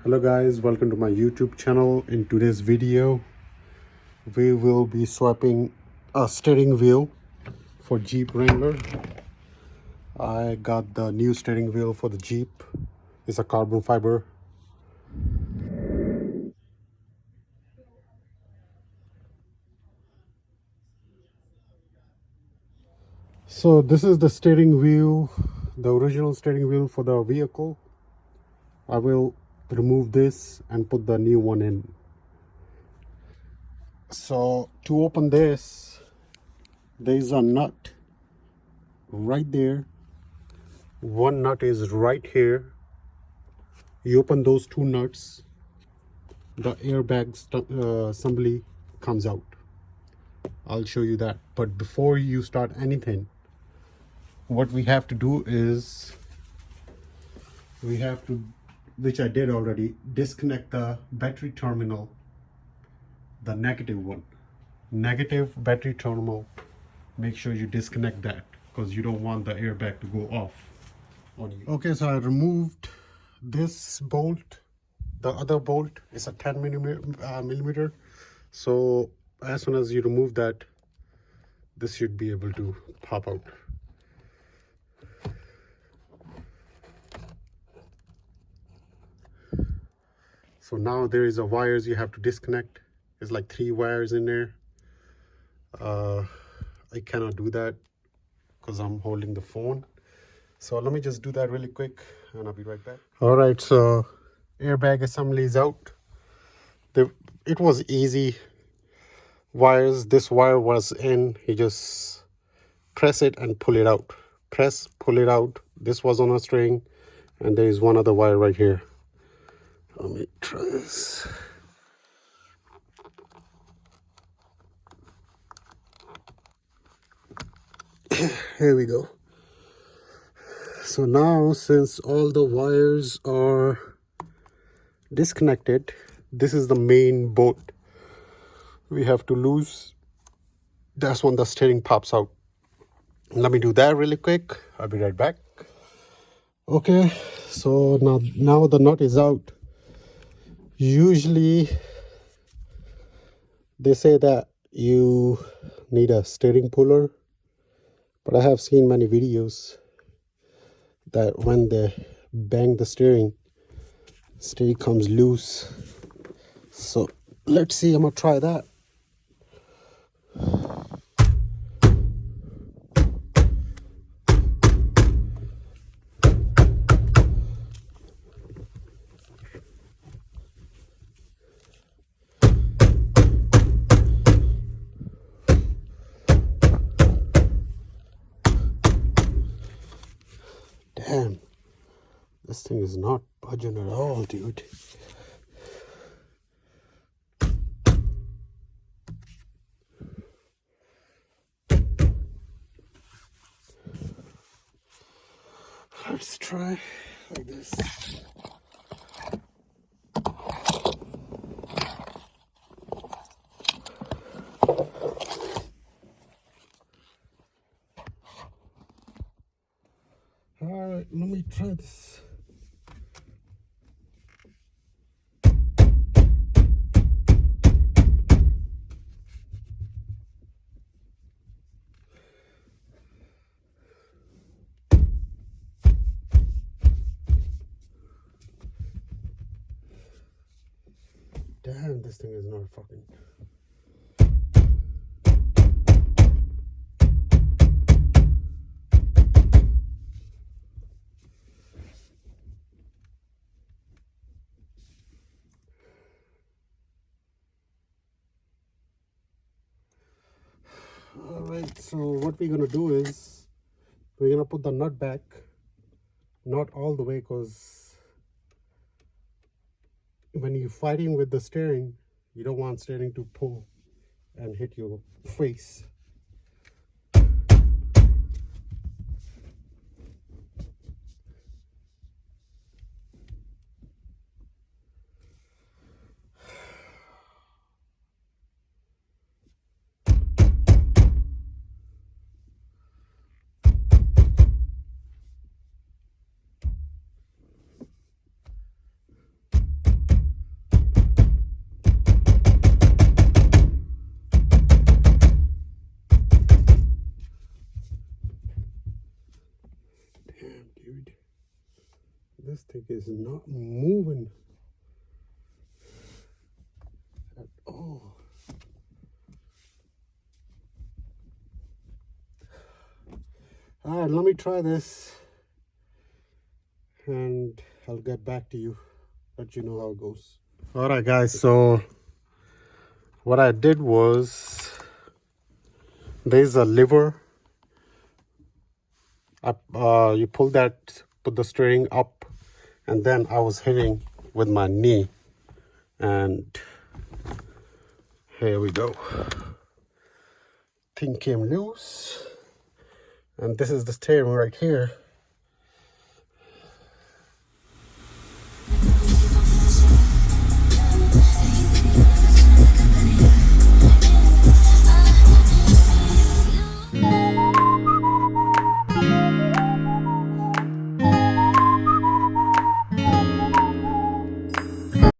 Hello guys, welcome to my YouTube channel. In today's video we will be swapping a steering wheel for Jeep Wrangler. I got the new steering wheel for the Jeep. It's a carbon fiber. So this is the steering wheel, the original steering wheel for the vehicle. I will remove this and put the new one in. So to open this, there is a nut right there. One nut is right here. You open those two nuts, the airbag assembly comes out. I'll show you that. But before you start anything, what we have to do is we have to, which I did already, disconnect the battery terminal, the negative one, negative battery terminal. Make sure you disconnect that because you don't want the airbag to go off on you. Okay, so I removed this bolt. The other bolt is a 10 millimeter. So as soon as you remove that, this should be able to pop out. So now there is a wires you have to disconnect. It's like 3 wires in there. I cannot do that because I'm holding the phone. So let me just do that really quick and I'll be right back. All right, so airbag assembly is out. It was easy. Wires, this wire was in. You just press it and pull it out. Press, pull it out. This was on a string and there is one other wire right here. Let me try this. Here we go. So now, since all the wires are disconnected, this is the main bolt we have to lose. That's when the steering pops out. Let me do that really quick. I'll be right back. Okay, so now the nut is out. Usually they say that you need a steering puller, but I have seen many videos that when they bang the steering comes loose. So let's see, I'm gonna try that. Damn, this thing is not budging at all, dude. Let's try like this. All right, let me try this. Damn, this thing is not fucking. All right, so what we're gonna do is we're gonna put the nut back, not all the way, because when you're fighting with the steering, you don't want steering to pull and hit your face. is not moving at all. All right, let me try this and I'll get back to you, let you know how it goes. All right, guys, so what I did was, there's a lever up, you pull that, put the steering up, and then I was hitting with my knee, and here we go. Thing came loose, and this is the steering right here.